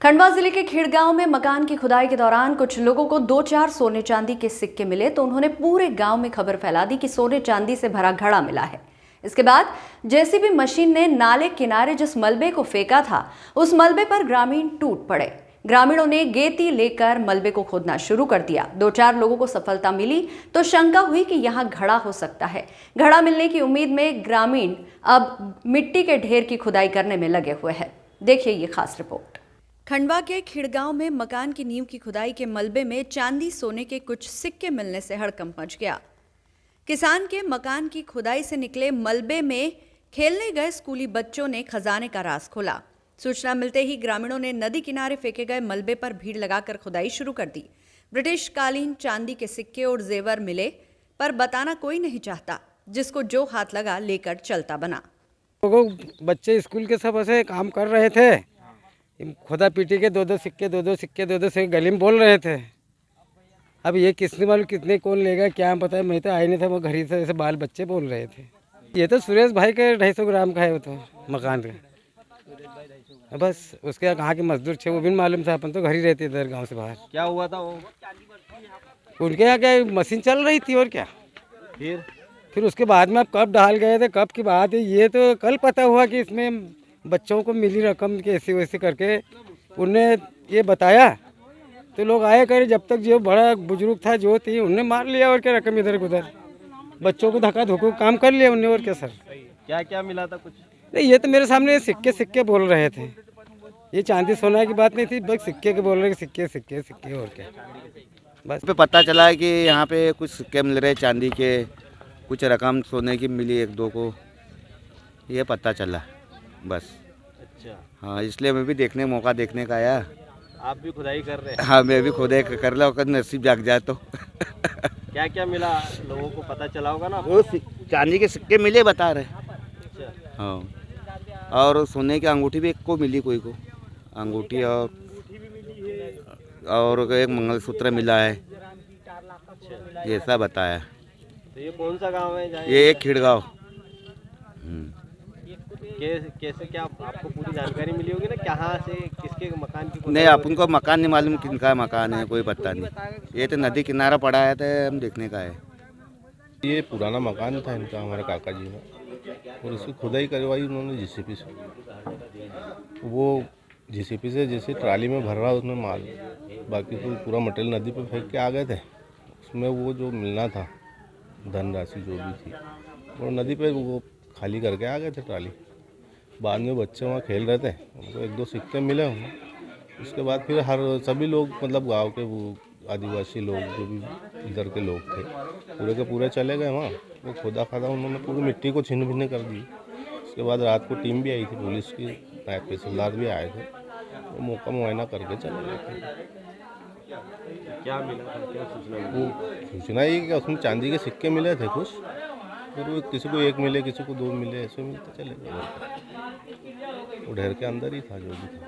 खंडवा जिले के खेड़गांव में मकान की खुदाई के दौरान कुछ लोगों को 2-4 सोने चांदी के सिक्के मिले तो उन्होंने पूरे गांव में खबर फैला दी कि सोने चांदी से भरा घड़ा मिला है। इसके बाद जेसीबी मशीन ने नाले किनारे जिस मलबे को फेंका था उस मलबे पर ग्रामीण टूट पड़े। ग्रामीणों ने गेती लेकर मलबे को खोदना शुरू कर दिया। 2-4 लोगों को सफलता मिली तो शंका हुई कि यहाँ घड़ा हो सकता है। घड़ा मिलने की उम्मीद में ग्रामीण अब मिट्टी के ढेर की खुदाई करने में लगे हुए हैं। देखिए ये खास रिपोर्ट। खंडवा के खिड़गांव में मकान की नींव की खुदाई के मलबे में चांदी सोने के कुछ सिक्के मिलने से हड़कंप मच गया। किसान के मकान की खुदाई से निकले मलबे में खेलने गए स्कूली बच्चों ने खजाने का राज खोला। सूचना मिलते ही ग्रामीणों ने नदी किनारे फेंके गए मलबे पर भीड़ लगाकर खुदाई शुरू कर दी। ब्रिटिश कालीन चांदी के सिक्के और जेवर मिले, पर बताना कोई नहीं चाहता। जिसको जो हाथ लगा लेकर चलता बना। बच्चे स्कूल के सब ऐसे काम कर रहे थे, खुदा पीटी के दो दो सिक्के गली में बोल रहे थे। अब ये किसने मालूम कितने कौन लेगा क्या पता है। मैं तो आए नहीं था, वो घर ही से ऐसे बाल बच्चे बोल रहे थे। ये तो सुरेश भाई के 250 ग्राम का है, वो तो मकान का बस। उसके कहाँ के मजदूर थे वो भी मालूम था, अपन तो घर ही रहते इधर गांव से बाहर। क्या हुआ था वो? उनके यहाँ क्या मशीन चल रही थी और क्या। फिर उसके बाद में अब कब डाल गए थे, कब की बात है, ये तो कल पता हुआ कि इसमें बच्चों को मिली रकम के ऐसे वैसे करके उनने ये बताया। तो लोग आए करे, जब तक जो बड़ा बुजुर्ग था जो थी उनने मार लिया और क्या रकम इधर उधर, बच्चों को धक्का धोको काम कर लिया उनने और क्या। सर क्या क्या मिला था कुछ? नहीं, ये तो मेरे सामने सिक्के बोल रहे थे। ये चांदी सोना की बात नहीं थी, बस सिक्के के बोल रहे सिक्के और क्या। बस पे पता चला कि यहाँ पे कुछ सिक्के मिल रहे चांदी के, कुछ रकम सोने की मिली 1-2 को, ये पता चला बस। अच्छा हाँ, इसलिए मैं भी मौका देखने का आया। आप भी खुदाई कर रहे हैं? हाँ, मैं भी खुदाई कर ला, अगर नसीब जाग जाए तो। क्या क्या मिला लोगों को पता चला होगा ना? वो चांदी के सिक्के मिले बता रहे। अच्छा। हाँ, और सोने की अंगूठी भी 1 को मिली, कोई को अंगूठी और एक मंगलसूत्र मिला है, ऐसा बताया। तो ये कौन सा गांव है? ये एक खिड़गांव। कैसे क्या आपको पूरी जानकारी मिली होगी ना, कहाँ से किसके मकान की? नहीं, अपन को मकान नहीं मालूम किनका मकान है, कोई पता नहीं। ये तो नदी किनारा पड़ा है, तो हम देखने का है। ये पुराना मकान था इनका, हमारे काका जी ने, और इसकी खुदाई करवाई उन्होंने जेसीबी से। वो जेसीबी से जैसे ट्राली में भर रहा उसमें माल, बाकी तो पूरा मटेरियल नदी पे फेंक के आ गए थे। उसमें वो जो मिलना था धनराशि जो भी थी वो नदी पे वो खाली करके आ गए थे ट्राली। बाद में बच्चे वहाँ खेल रहे थे, उनको 1-2 सिक्के मिले होंगे। उसके बाद फिर सभी लोग, मतलब गांव के वो आदिवासी लोग जो भी इधर के लोग थे, पूरे के पूरे चले गए वहाँ। वो खुदा उन्होंने पूरी मिट्टी को छिन्न भिन्न कर दी। उसके बाद रात को टीम भी आई थी पुलिस की, नायब तहसीलदार भी आए थे, वो मौका मुआयना करके चले गए थे। क्या मिला था, क्या सूचना? वो सूचना ये कि उसमें चांदी के सिक्के मिले थे कुछ, फिर वो किसी को 1 मिले, किसी को 2 मिले, ऐसे मिलते चले गए। वो ढेर के अंदर ही था जो भी था।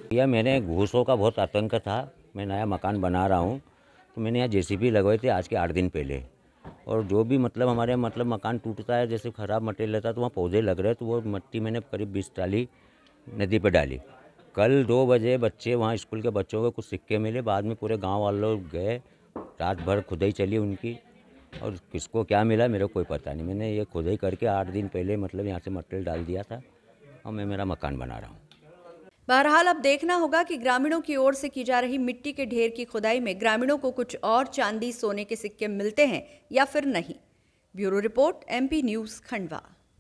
भैया मैंने घूसों का बहुत आतंक था। मैं नया मकान बना रहा हूँ, तो मैंने यहाँ जेसीबी लगवाई थी आज के 8 दिन पहले। और जो भी हमारे मकान टूटता है, जैसे ख़राब मटेरियल रहता है तो वहाँ पौधे लग रहे हैं, तो वो मिट्टी मैंने करीब 20 ट्राली नदी पे डाली। कल 2 बजे बच्चे वहाँ स्कूल के बच्चों को कुछ सिक्के मिले। बाद में पूरे गाँव वाले लोग गए, रात भर खुदाई चली उनकी, और किसको क्या मिला मेरे को कोई पता नहीं। मैंने ये खुदाई करके 8 दिन पहले यहाँ से मटेरियल डाल दिया था, और मैं मेरा मकान बना रहा हूँ। बहरहाल अब देखना होगा कि ग्रामीणों की ओर से की जा रही मिट्टी के ढेर की खुदाई में ग्रामीणों को कुछ और चांदी सोने के सिक्के मिलते हैं या फिर नहीं। Bureau report, MP news, Khandwa.